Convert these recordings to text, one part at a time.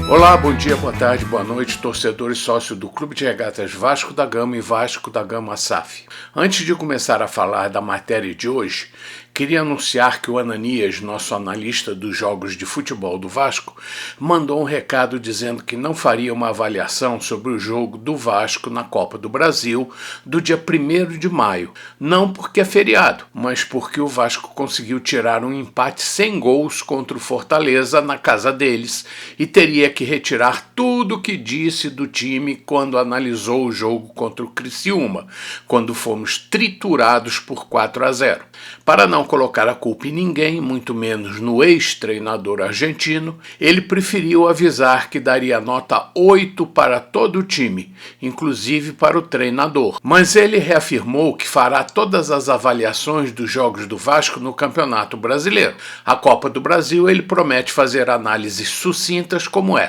Olá, bom dia, boa tarde, boa noite, torcedor e sócio do Clube de Regatas Vasco da Gama e Vasco da Gama SAF. Antes de começar a falar da matéria de hoje, queria anunciar que o Ananias, nosso analista dos jogos de futebol do Vasco, mandou um recado dizendo que não faria uma avaliação sobre o jogo do Vasco na Copa do Brasil do dia 1º de maio. Não porque é feriado, mas porque o Vasco conseguiu tirar um empate sem gols contra o Fortaleza na casa deles e teria que retirar tudo o que disse do time quando analisou o jogo contra o Criciúma, quando fomos triturados por 4-0. Para não colocar a culpa em ninguém, muito menos no ex-treinador argentino, ele preferiu avisar que daria nota 8 para todo o time, inclusive para o treinador. Mas ele reafirmou que fará todas as avaliações dos jogos do Vasco no Campeonato Brasileiro. A Copa do Brasil ele promete fazer análises sucintas como essa.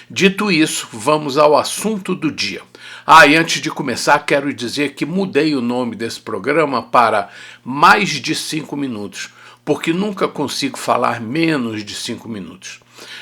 Dito isso, vamos ao assunto do dia. E antes de começar, quero dizer que mudei o nome desse programa para Mais de 5 minutos, porque nunca consigo falar menos de 5 minutos.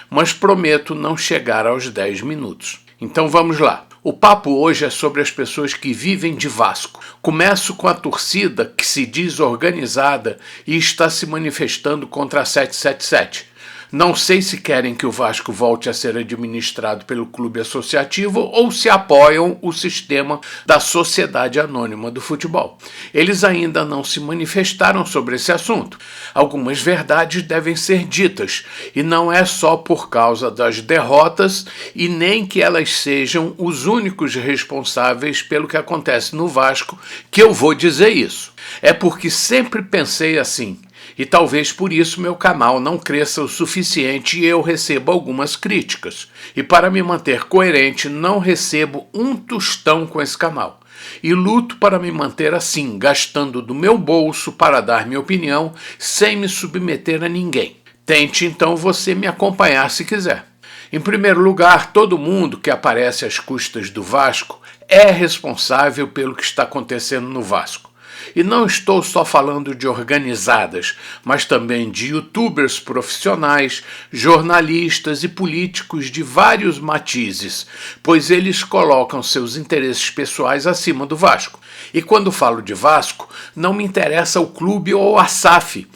Mas prometo não chegar aos 10 minutos. Então vamos lá. O papo hoje é sobre as pessoas que vivem de Vasco. Começo com a torcida que se diz organizada e está se manifestando contra a 777. Não sei se querem que o Vasco volte a ser administrado pelo clube associativo ou se apoiam o sistema da Sociedade Anônima do Futebol. Eles ainda não se manifestaram sobre esse assunto. Algumas verdades devem ser ditas, e não é só por causa das derrotas e nem que elas sejam os únicos responsáveis pelo que acontece no Vasco que eu vou dizer isso. É porque sempre pensei assim. E talvez por isso meu canal não cresça o suficiente e eu receba algumas críticas. E para me manter coerente, não recebo um tostão com esse canal. E luto para me manter assim, gastando do meu bolso para dar minha opinião, sem me submeter a ninguém. Tente então você me acompanhar se quiser. Em primeiro lugar, todo mundo que aparece às custas do Vasco é responsável pelo que está acontecendo no Vasco. E não estou só falando de organizadas, mas também de youtubers profissionais, jornalistas e políticos de vários matizes, pois eles colocam seus interesses pessoais acima do Vasco. E quando falo de Vasco, não me interessa o clube ou a SAF,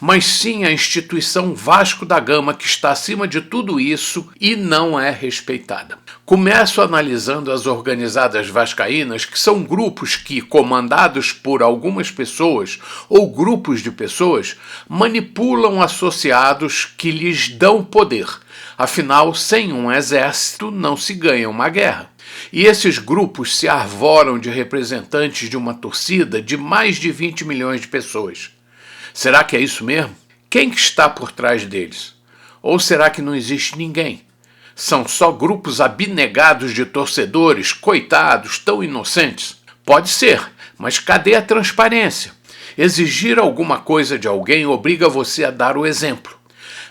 mas sim a instituição Vasco da Gama, que está acima de tudo isso e não é respeitada. Começo analisando as organizadas vascaínas, que são grupos que, comandados por algumas pessoas ou grupos de pessoas, manipulam associados que lhes dão poder. Afinal, sem um exército não se ganha uma guerra. E esses grupos se arvoram de representantes de uma torcida de mais de 20 milhões de pessoas. Será que é isso mesmo? Quem que está por trás deles? Ou será que não existe ninguém? São só grupos abnegados de torcedores, coitados, tão inocentes? Pode ser, mas cadê a transparência? Exigir alguma coisa de alguém obriga você a dar o exemplo.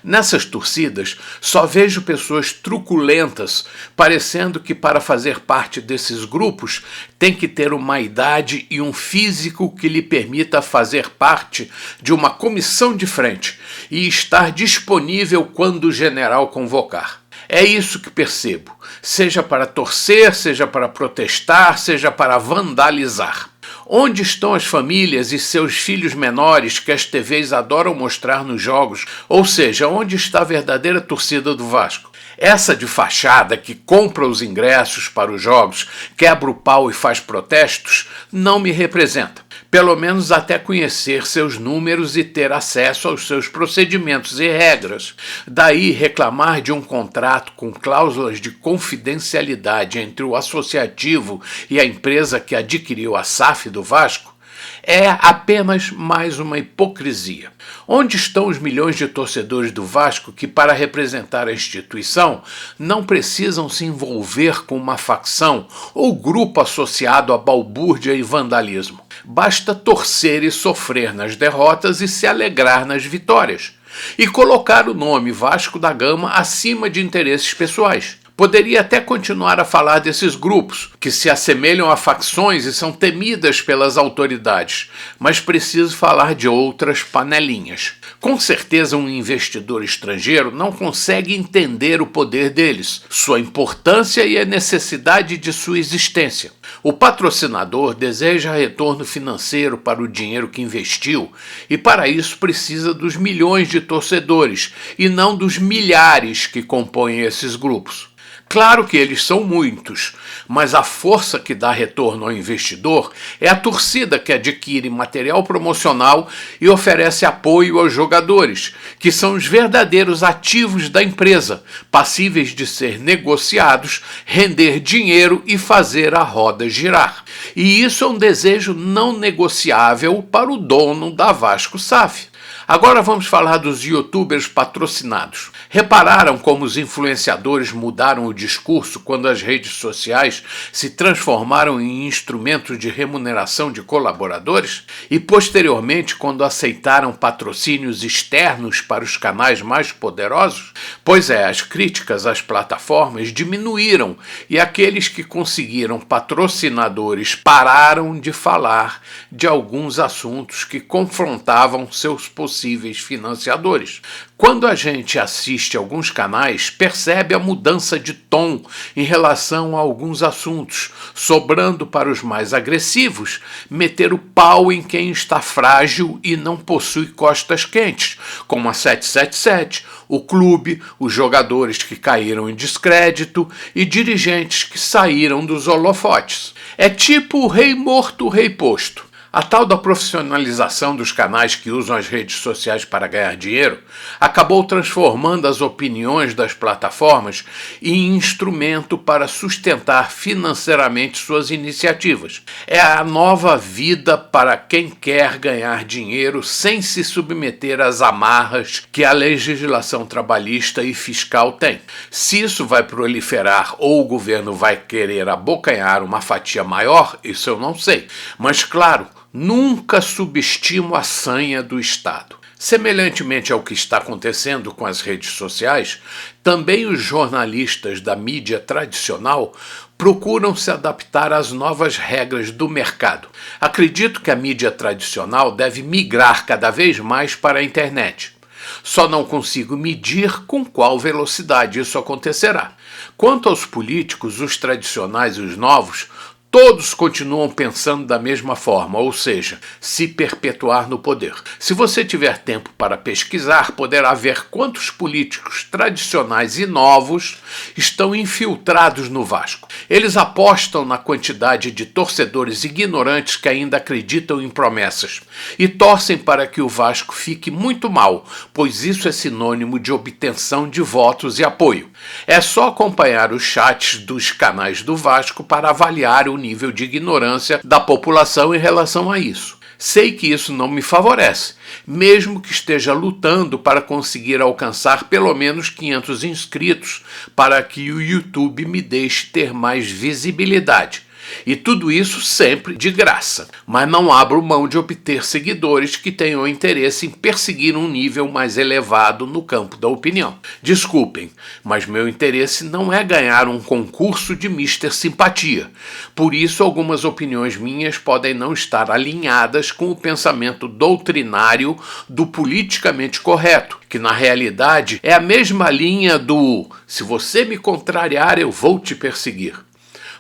Nessas torcidas, só vejo pessoas truculentas, parecendo que para fazer parte desses grupos tem que ter uma idade e um físico que lhe permita fazer parte de uma comissão de frente e estar disponível quando o general convocar. É isso que percebo, seja para torcer, seja para protestar, seja para vandalizar. Onde estão as famílias e seus filhos menores que as TVs adoram mostrar nos jogos? Ou seja, onde está a verdadeira torcida do Vasco? Essa de fachada que compra os ingressos para os jogos, quebra o pau e faz protestos, não me representa. Pelo menos até conhecer seus números e ter acesso aos seus procedimentos e regras. Daí reclamar de um contrato com cláusulas de confidencialidade entre o associativo e a empresa que adquiriu a SAF do Vasco é apenas mais uma hipocrisia. Onde estão os milhões de torcedores do Vasco que, para representar a instituição, não precisam se envolver com uma facção ou grupo associado a balbúrdia e vandalismo? Basta torcer e sofrer nas derrotas e se alegrar nas vitórias. E colocar o nome Vasco da Gama acima de interesses pessoais. Poderia até continuar a falar desses grupos, que se assemelham a facções e são temidas pelas autoridades, mas preciso falar de outras panelinhas. Com certeza, um investidor estrangeiro não consegue entender o poder deles, sua importância e a necessidade de sua existência. O patrocinador deseja retorno financeiro para o dinheiro que investiu e, para isso, precisa dos milhões de torcedores e não dos milhares que compõem esses grupos. Claro que eles são muitos, mas a força que dá retorno ao investidor é a torcida que adquire material promocional e oferece apoio aos jogadores, que são os verdadeiros ativos da empresa, passíveis de ser negociados, render dinheiro e fazer a roda girar. E isso é um desejo não negociável para o dono da Vasco SAF. Agora vamos falar dos youtubers patrocinados. Repararam como os influenciadores mudaram o discurso quando as redes sociais se transformaram em instrumentos de remuneração de colaboradores? E posteriormente, quando aceitaram patrocínios externos para os canais mais poderosos? Pois é, as críticas às plataformas diminuíram e aqueles que conseguiram patrocinadores pararam de falar de alguns assuntos que confrontavam seus possíveis financiadores. Quando a gente assiste alguns canais, percebe a mudança de tom em relação a alguns assuntos, sobrando para os mais agressivos meter o pau em quem está frágil e não possui costas quentes, como a 777, o clube, os jogadores que caíram em descrédito e dirigentes que saíram dos holofotes. É tipo o rei morto, rei posto. A tal da profissionalização dos canais que usam as redes sociais para ganhar dinheiro acabou transformando as opiniões das plataformas em instrumento para sustentar financeiramente suas iniciativas. É a nova vida para quem quer ganhar dinheiro sem se submeter às amarras que a legislação trabalhista e fiscal tem. Se isso vai proliferar ou o governo vai querer abocanhar uma fatia maior, isso eu não sei. Mas claro, nunca subestimo a sanha do Estado. Semelhantemente ao que está acontecendo com as redes sociais, também os jornalistas da mídia tradicional procuram se adaptar às novas regras do mercado. Acredito que a mídia tradicional deve migrar cada vez mais para a internet. Só não consigo medir com qual velocidade isso acontecerá. Quanto aos políticos, os tradicionais e os novos, todos continuam pensando da mesma forma, ou seja, se perpetuar no poder. Se você tiver tempo para pesquisar, poderá ver quantos políticos tradicionais e novos estão infiltrados no Vasco. Eles apostam na quantidade de torcedores ignorantes que ainda acreditam em promessas e torcem para que o Vasco fique muito mal, pois isso é sinônimo de obtenção de votos e apoio. É só acompanhar os chats dos canais do Vasco para avaliar o nível de ignorância da população em relação a isso. Sei que isso não me favorece, mesmo que esteja lutando para conseguir alcançar pelo menos 500 inscritos para que o YouTube me deixe ter mais visibilidade. E tudo isso sempre de graça, mas não abro mão de obter seguidores que tenham interesse em perseguir um nível mais elevado no campo da opinião. Desculpem, mas meu interesse não é ganhar um concurso de Mister Simpatia. Por isso, algumas opiniões minhas podem não estar alinhadas com o pensamento doutrinário do politicamente correto, que na realidade é a mesma linha do "se você me contrariar, eu vou te perseguir".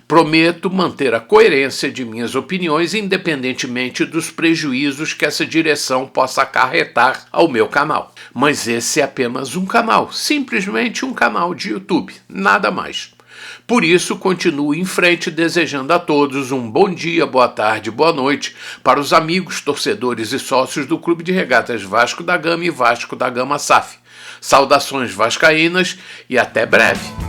Prometo manter a coerência de minhas opiniões independentemente dos prejuízos que essa direção possa acarretar ao meu canal. Mas esse é apenas um canal, simplesmente um canal de YouTube, nada mais. Por isso, continuo em frente desejando a todos um bom dia, boa tarde, boa noite para os amigos, torcedores e sócios do Clube de Regatas Vasco da Gama e Vasco da Gama SAF. Saudações vascaínas e até breve!